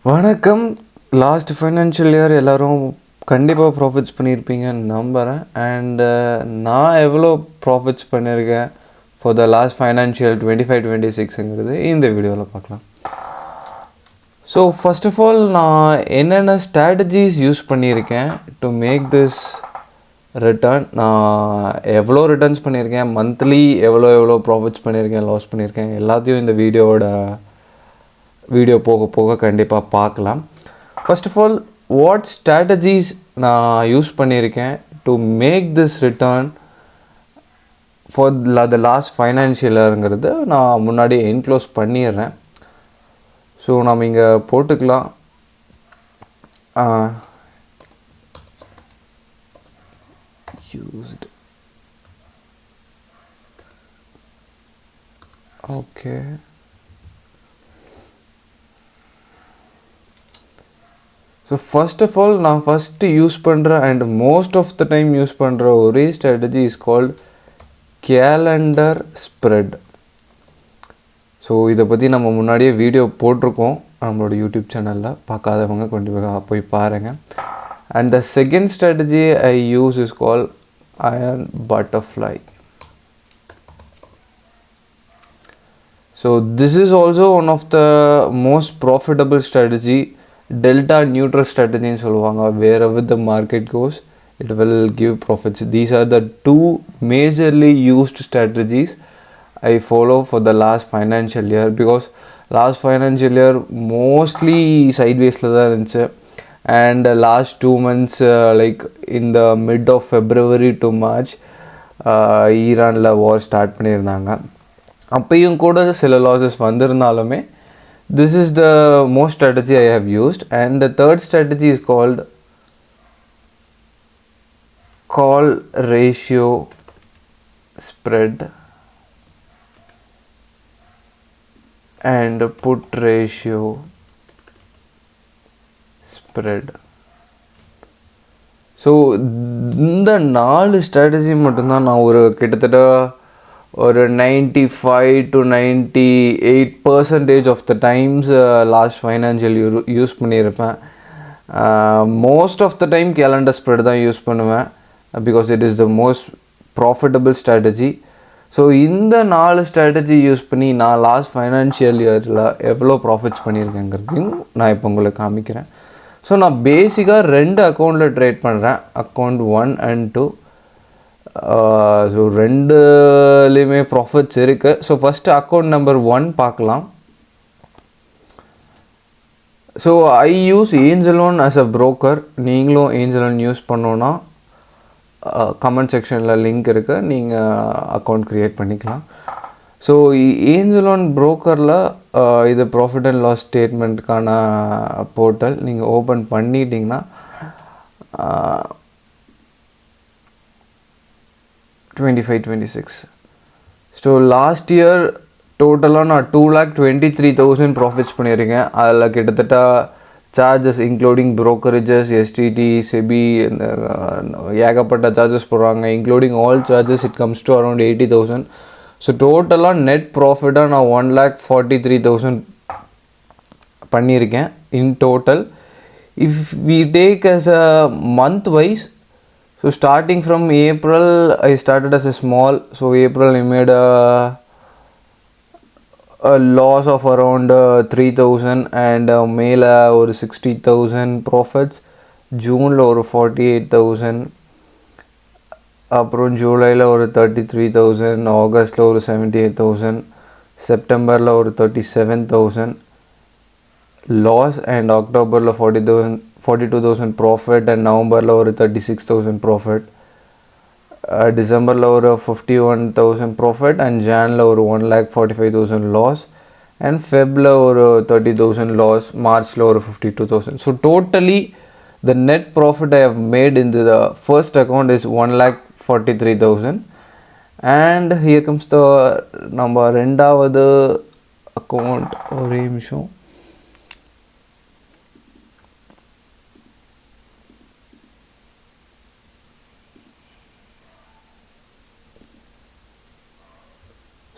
வணக்கம். Last financial year எல்லோரும் கண்டிப்பாக ப்ராஃபிட்ஸ் பண்ணியிருப்பீங்கன்னு நம்புகிறேன். அண்டு நான் எவ்வளோ ப்ராஃபிட்ஸ் பண்ணியிருக்கேன் ஃபார் த லாஸ்ட் ஃபைனான்ஷியல் 25-26ங்கிறது இந்த வீடியோவில் பார்க்கலாம். ஸோ ஃபர்ஸ்ட் ஆஃப் ஆல் நான் என்னென்ன ஸ்ட்ராட்டஜிஸ் யூஸ் பண்ணியிருக்கேன் டு மேக் திஸ் ரிட்டர்ன். நான் எவ்வளோ ரிட்டர்ன்ஸ் பண்ணியிருக்கேன், மந்த்லி எவ்வளோ ப்ராஃபிட்ஸ் பண்ணியிருக்கேன், லாஸ் பண்ணியிருக்கேன், எல்லாத்தையும் இந்த வீடியோ போக போக கண்டிப்பாக பார்க்கலாம். First of all what strategies நான் யூஸ் பண்ணியிருக்கேன் to make this return for the last financial இயருங்கிறது நான் முன்னாடி என்க்ளோஸ் பண்ணிடுறேன். ஸோ நம்ம இங்கே போட்டுக்கலாம். Used okay. So first of all நான் ஃபஸ்ட்டு யூஸ் பண்ணுற and most of the time use பண்ணுற ஒரே strategy is called calendar spread. So இதை பற்றி நம்ம முன்னாடியே வீடியோ போட்டிருக்கோம் நம்மளோட யூடியூப் சேனலில். பார்க்காதவங்க கண்டிப்பாக போய் பாருங்கள். And the second strategy I use is call iron butterfly. So this is also one of the most profitable strategy. Delta neutral strategy ன்னு சொல்லுவாங்க. Wherever the market goes, it will give profits. These are the two majorly used strategies I follow for the last financial year, because last financial year mostly sidewaysல தான் இருந்துச்சு. And last 2 months like in the mid of February to March ஈரானில் வார் start பண்ணியிருந்தாங்க. அப்பையும் கூட சில losses வந்திருந்தாலுமே this is the most strategy I have used. And the third strategy is called call ratio spread and put ratio spread. So இந்த 4 strategy மட்டும்தான் நான் ஒரு கிட்டத்தட்ட ஒரு 95-98% of the times last financial use பண்ணியிருப்பேன். Most of the time calendar spread தான் use பண்ணுவேன், because it is the most profitable strategy. So இந்த 4 ஸ்ட்ராட்டஜி யூஸ் பண்ணி நான் லாஸ்ட் ஃபைனான்ஷியல் இயரில் எவ்வளோ ப்ராஃபிட்ஸ் பண்ணியிருக்கேங்கிறதையும் நான் இப்போ உங்களுக்கு காமிக்கிறேன். ஸோ நான் பேசிக்காக 2 அக்கௌண்ட்டில் ட்ரேட் பண்ணுறேன், அக்கௌண்ட் 1 and 2. ஸோ 2லேயுமே ப்ராஃபிட்ஸ் இருக்குது. ஸோ ஃபஸ்ட்டு அக்கௌண்ட் நம்பர் 1 பார்க்கலாம். So I use angel one as a broker. நீங்களும் ஏஞ்சல் ஒன் யூஸ் பண்ணோன்னா கமெண்ட் செக்ஷனில் லிங்க் இருக்குது, நீங்கள் அக்கௌண்ட் க்ரியேட் பண்ணிக்கலாம். ஸோ ஏஞ்சல் ஒன் ப்ரோக்கரில் இது ப்ராஃபிட் அண்ட் லாஸ் ஸ்டேட்மெண்ட்டுக்கான போர்ட்டல். நீங்கள் ஓப்பன் பண்ணிட்டீங்கன்னா 25-26. ஸோ லாஸ்ட் இயர் டோட்டலாக நான் 2,23,000 ப்ராஃபிட்ஸ் பண்ணியிருக்கேன். அதில் கிட்டத்தட்ட charges including brokerages, STT, SEBI, ஏகப்பட்ட சார்ஜஸ் போடுறாங்க. Including all charges it comes to around 80,000. So டோட்டலாக நெட் ப்ராஃபிட்டாக நான் 1,43,000 பண்ணியிருக்கேன் in total. If we take as a month wise, so starting from April I started as a small. So April I made a loss of around 3,000 and May la or 60,000 profits, June la or 48,000, அப்புறம் ஜூலைல ஒரு 33,000, ஆகஸ்ட்ல ஒரு 78,000, செப்டம்பரில் ஒரு 37,000 loss, and அக்டோபரில் 42,000 profit, and நவம்பரில் ஒரு 36,000 profit, டிசம்பரில் ஒரு 51,000 ப்ராஃபிட், அண்ட் ஜானில் ஒரு 1,45,000 லாஸ், அண்ட் ஃபெப்பில் ஒரு 30,000 லாஸ், மார்ச்சில் ஒரு 52,000. So totally the net profit I have made in the first account is 1,43,000. and here comes the number ரெண்டாவது அக்கௌண்ட். ஒரே நிமிஷம்.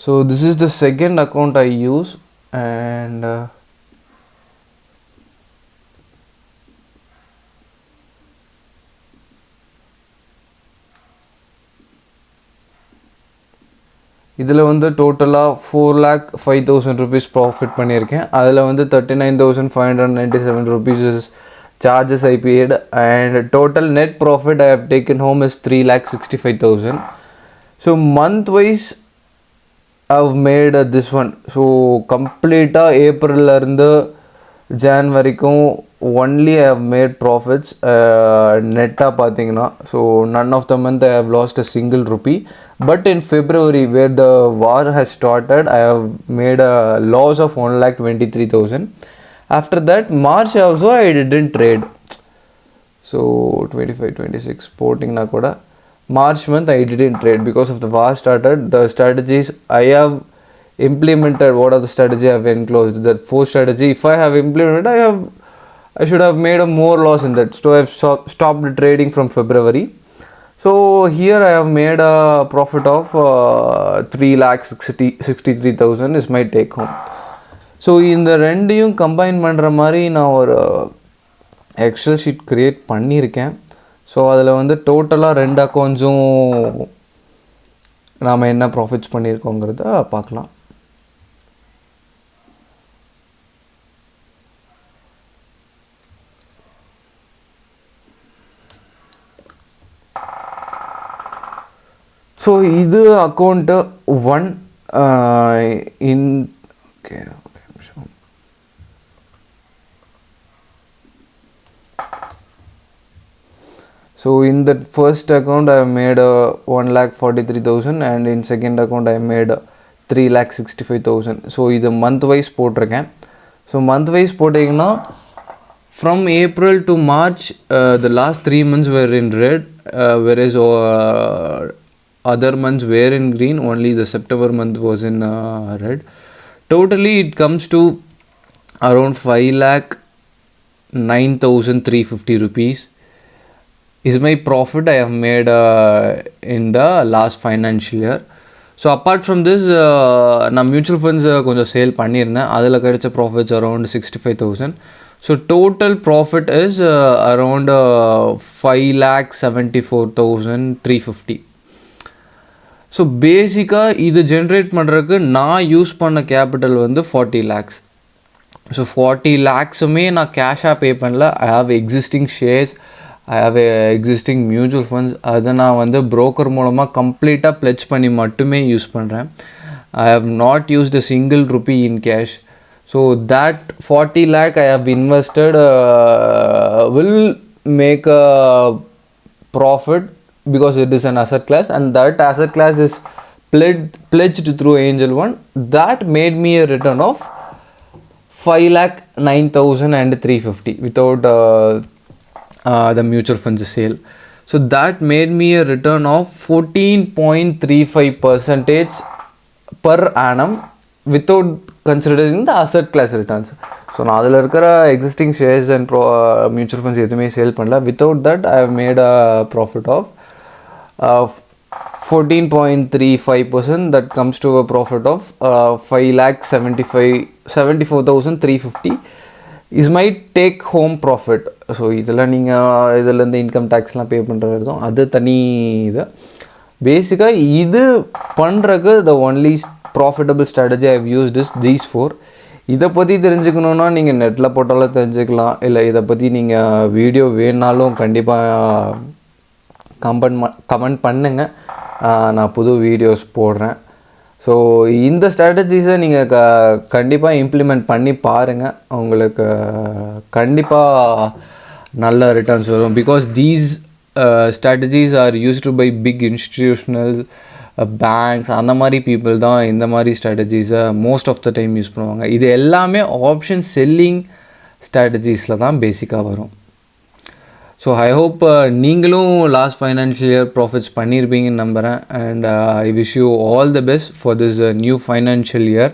So this is the second account I use, and இதில் வந்து டோட்டலாக 4,05,000 rupees profit பண்ணியிருக்கேன். அதில் வந்து 39,597 rupees charges I paid, and total net profit I have taken home is 3,65,000. So month wise I've made this one. So கம்ப்ளீட்டாக ஏப்ரல்லேருந்து John வரைக்கும் only I have made profits நெட்டாக பார்த்தீங்கன்னா. So none of the month I have lost a single rupee. But in February, where the war has started, I have made a loss of 1,23,000. After that, March also I didn't trade. So 25, 26 sporting na koda. March month I didn't trade because of the war started. The strategies I have implemented, what are the strategy I have enclosed? That 4 strategy. If I have implemented, I should have made a more loss in that. So I have stopped trading from February. So here I have made a profit of 3,63,000 is my take home. So இந்த ரெண்டையும் combine பண்ணுற மாதிரி நான் ஒரு Excel sheet create பண்ணியிருக்கேன். So அதில் வந்து டோட்டலாக 2 அக்கௌண்ட்ஸும் நாம் என்ன ப்ராஃபிட்ஸ் பண்ணியிருக்கோங்கிறத பார்க்கலாம். ஸோ இது account 1 in okay. So in that first account I made 1,43,000, and in second account I made 3,65,000. So இது month wise போட்டிருக்கேன். So month wise போட்டிங்கன்னா from April to March the last 3 months were in red, whereas other months were in green. Only the September month was in red. Totally it comes to around 5,09,350 rupees is my profit I have made in the last financial year. So apart from this, நான் mutual funds கொஞ்சம் sale பண்ணியிருந்தேன். அதில் கிடைச்ச profits around 65,000. So total profit is around 5,74,350. So பேசிக்காக இது generate பண்ணுறதுக்கு நான் use பண்ண கேபிட்டல் வந்து 40 lakhs. ஸோ 40 lakhஸுமே நான் கேஷாக பே பண்ணல. I have existing shares, I have existing mutual funds. அதை நான் வந்து ப்ரோக்கர் மூலமாக கம்ப்ளீட்டாக ப்ளெச் பண்ணி மட்டுமே யூஸ் பண்ணுறேன். I have not used a single rupee in cash. So that 40 lakh I have invested will make a profit because it is an asset class, and that asset class is pledged through Angel One. That made me a return of 5,09,350 without the mutual funds sale. So that made me a return of 14.35% per annum without considering the asset class returns. So நான் அதில் இருக்கிற existing shares and mutual funds எதுவுமே sale பண்ணல. Without that I have made a profit of 14.35%. that comes to a profit of 5,74,350 is my take home profit. So இதெல்லாம் நீங்கள் இதிலேருந்து income டேக்ஸ்லாம் பே பண்ணுறது அது தனி இது. பேசிக்காக இது பண்ணுறக்கு the only profitable strategy I have used is these 4. இதை பற்றி தெரிஞ்சுக்கணுன்னா நீங்கள் நெட்டில் போட்டாலும் தெரிஞ்சுக்கலாம், இல்லை இதை பற்றி நீங்கள் வீடியோ வேணுனாலும் கண்டிப்பாக கமெண்ட் பண்ணுங்கள், நான் புது வீடியோஸ் போடுறேன். ஸோ இந்த ஸ்ட்ராட்டஜிஸை நீங்கள் கண்டிப்பாக இம்ப்ளிமெண்ட் பண்ணி பாருங்கள், உங்களுக்கு கண்டிப்பாக நல்ல ரிட்டர்ன்ஸ் வரும். Because these strategies are used by big institutionals, banks, அந்த மாதிரி பீப்புள் தான் இந்த மாதிரி ஸ்ட்ராட்டஜிஸை most of the time use பண்ணுவாங்க. இது எல்லாமே ஆப்ஷன் செல்லிங் ஸ்ட்ராட்டஜிஸில் தான் பேசிக்காக வரும். ஸோ ஐ ஹோப் நீங்களும் லாஸ்ட் ஃபைனான்ஷியல் இயர் ப்ராஃபிட்ஸ் பண்ணியிருப்பீங்கன்னு நம்புகிறேன். And I wish you all the best for this new financial year.